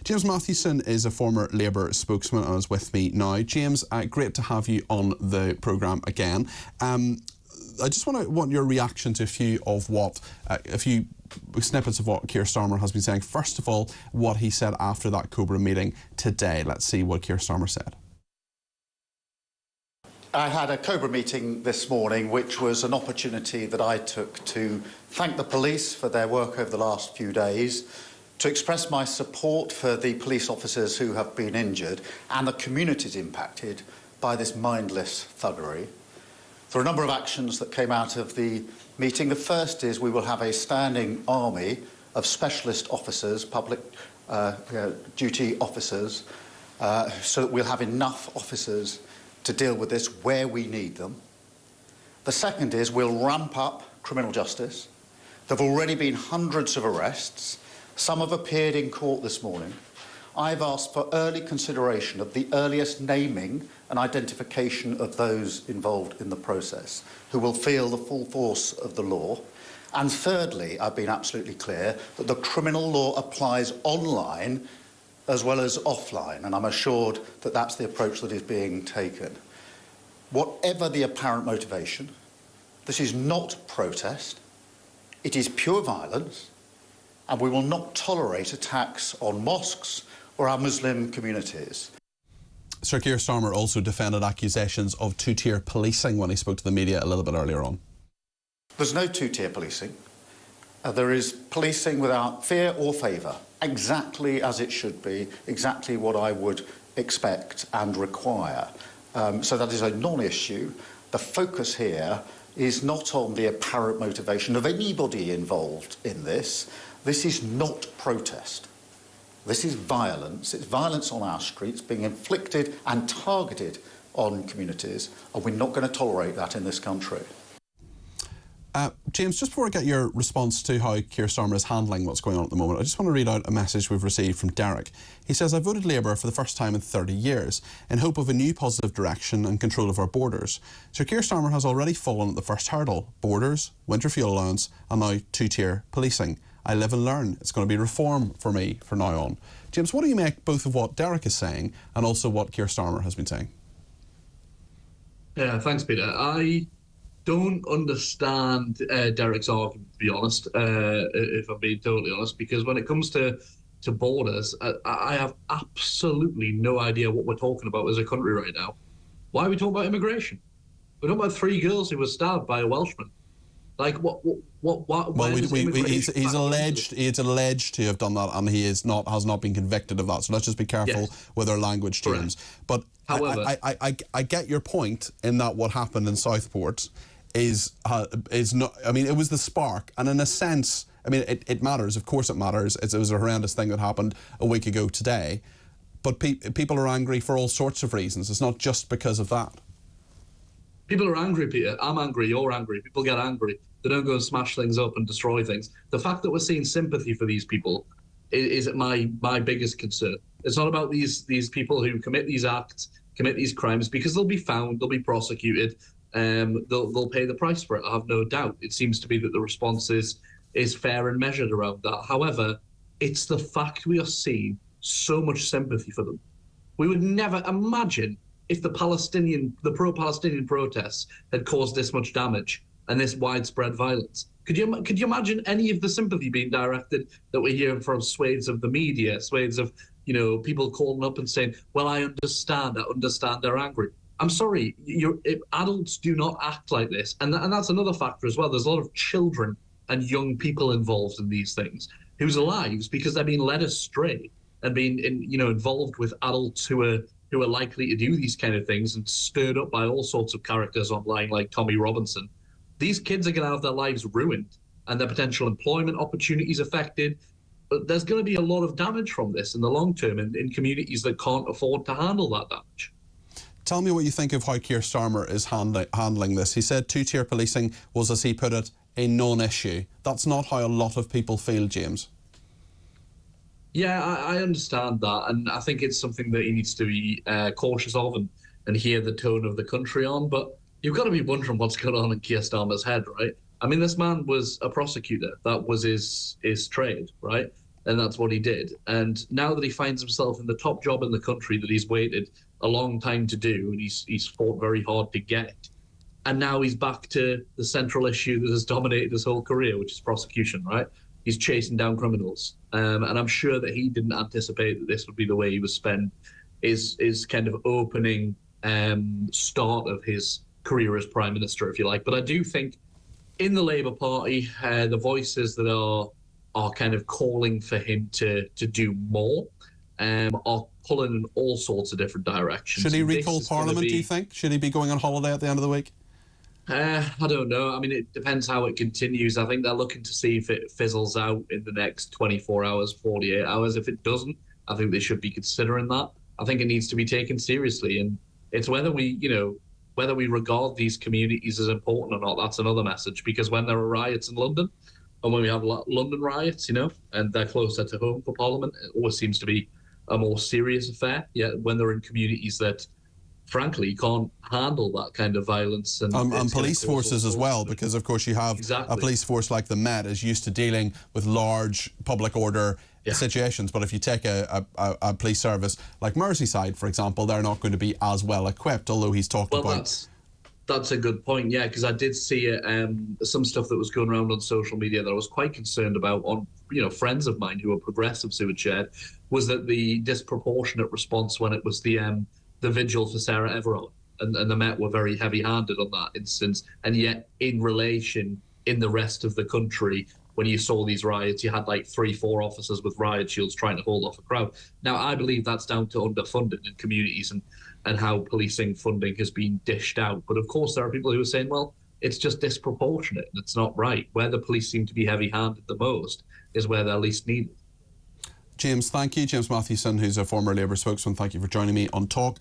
James Matthewson is a former Labour spokesman and is with me now. James, great to have you on the programme again. I just want your reaction to a few snippets of what Keir Starmer has been saying. First of all, what he said after that Cobra meeting today. Let's see what Keir Starmer said. I had a Cobra meeting this morning, which was an opportunity that I took to thank the police for their work over the last few days, to express my support for the police officers who have been injured and the communities impacted by this mindless thuggery. There are a number of actions that came out of the meeting. The first is we will have a standing army of specialist officers, public duty officers, so that we'll have enough officers to deal with this where we need them. The second is we'll ramp up criminal justice. There have already been hundreds of arrests. Some have appeared in court this morning. I've asked for early consideration of the earliest naming and identification of those involved in the process who will feel the full force of the law. And thirdly, I've been absolutely clear that the criminal law applies online as well as offline, and I'm assured that that's the approach that is being taken. Whatever the apparent motivation, this is not protest, it is pure violence, and we will not tolerate attacks on mosques or our Muslim communities. Sir Keir Starmer also defended accusations of two-tier policing when he spoke to the media a little bit earlier on. There's no two-tier policing. There is policing without fear or favour, exactly as it should be, exactly what I would expect and require. So that is a non-issue. The focus here is not on the apparent motivation of anybody involved in this. This is not protest. This is violence. It's violence on our streets being inflicted and targeted on communities, and we're not going to tolerate that in this country. James, just before I get your response to how Keir Starmer is handling what's going on at the moment, I just want to read out a message we've received from Derek. He says, I voted Labour for the first time in 30 years in hope of a new positive direction and control of our borders. Sir Keir Starmer has already fallen at the first hurdle: borders, winter fuel allowance, and now two-tier policing. I live and learn. It's going to be reform for me from now on. James, what do you make both of what Derek is saying and also what Keir Starmer has been saying? Yeah, thanks, Peter. I don't understand Derek's argument, to be honest, if I'm being totally honest, because when it comes to borders, I have absolutely no idea what we're talking about as a country right now. Why are we talking about immigration? We're talking about 3 girls who were stabbed by a Welshman. Like, what? Well, he's alleged to have done that, and he has not been convicted of that. So let's just be careful with our language, James. But however, I get your point in that what happened in Southport is not. I mean, it was the spark, and in a sense, I mean, it matters. Of course, it matters. It was a horrendous thing that happened a week ago today. But people are angry for all sorts of reasons. It's not just because of that. People are angry, Peter. I'm angry, you're angry. People get angry. They don't go and smash things up and destroy things. The fact that we're seeing sympathy for these people is my biggest concern. It's not about these people who commit these acts, commit these crimes, because they'll be found, they'll be prosecuted, they'll pay the price for it, I have no doubt. It seems to be that the response is fair and measured around that. However, it's the fact we are seeing so much sympathy for them. We would never imagine if the pro-Palestinian protests had caused this much damage and this widespread violence. Could you imagine any of the sympathy being directed that we're hearing from swathes of the media, swathes of, you know, people calling up and saying, well, I understand they're angry. I'm sorry, adults do not act like this. And that's another factor as well. There's a lot of children and young people involved in these things whose lives, because they're being led astray and being involved with adults who are likely to do these kind of things and stirred up by all sorts of characters online like Tommy Robinson. These kids are going to have their lives ruined and their potential employment opportunities affected. But there's going to be a lot of damage from this in the long term in communities that can't afford to handle that damage. Tell me what you think of how Keir Starmer is handling this. He said two-tier policing was, as he put it, a non-issue. That's not how a lot of people feel, James. Yeah, I understand that, and I think it's something that he needs to be cautious of and hear the tone of the country on. But you've got to be wondering what's going on in Keir Starmer's head, right? I mean, this man was a prosecutor. That was his trade, right? and that's what he did. And now that he finds himself in the top job in the country that he's waited a long time to do, and he's fought very hard to get, and now he's back to the central issue that has dominated his whole career, which is prosecution, right? He's chasing down criminals. And I'm sure that he didn't anticipate that this would be the way he would spend his kind of opening start of his career as Prime Minister, if you like. But I do think in the Labour Party, the voices that are kind of calling for him to do more are pulling in all sorts of different directions. Should he recall Parliament, do you think? Should he be going on holiday at the end of the week? I don't know. I mean, it depends how it continues. I think they're looking to see if it fizzles out in the next 24 hours, 48 hours. If it doesn't, I think they should be considering that. I think it needs to be taken seriously. And it's whether we regard these communities as important or not, that's another message. Because when there are riots in London, and when we have London riots, and they're closer to home for Parliament, it always seems to be a more serious affair. Yet when they're in communities that, frankly, can't handle that kind of violence. And police forces as well, because, of course, you have a police force like the Met is used to dealing with large public order situations. But if you take a police service like Merseyside, for example, they're not going to be as well equipped, although he's talked about... That's a good point, yeah, because I did see some stuff that was going around on social media that I was quite concerned about on, friends of mine who are progressives who had shared, was that the disproportionate response when it was the vigil for Sarah Everard, and the Met were very heavy-handed on that instance, and yet in relation in the rest of the country, when you saw these riots, you had like 3-4 officers with riot shields trying to hold off a crowd. Now, I believe that's down to underfunding in communities and how policing funding has been dished out. But of course, there are people who are saying, well, it's just disproportionate and it's not right. Where the police seem to be heavy-handed the most is where they're least needed. James, thank you. James Matthewson, who's a former Labour spokesman, thank you for joining me on Talk.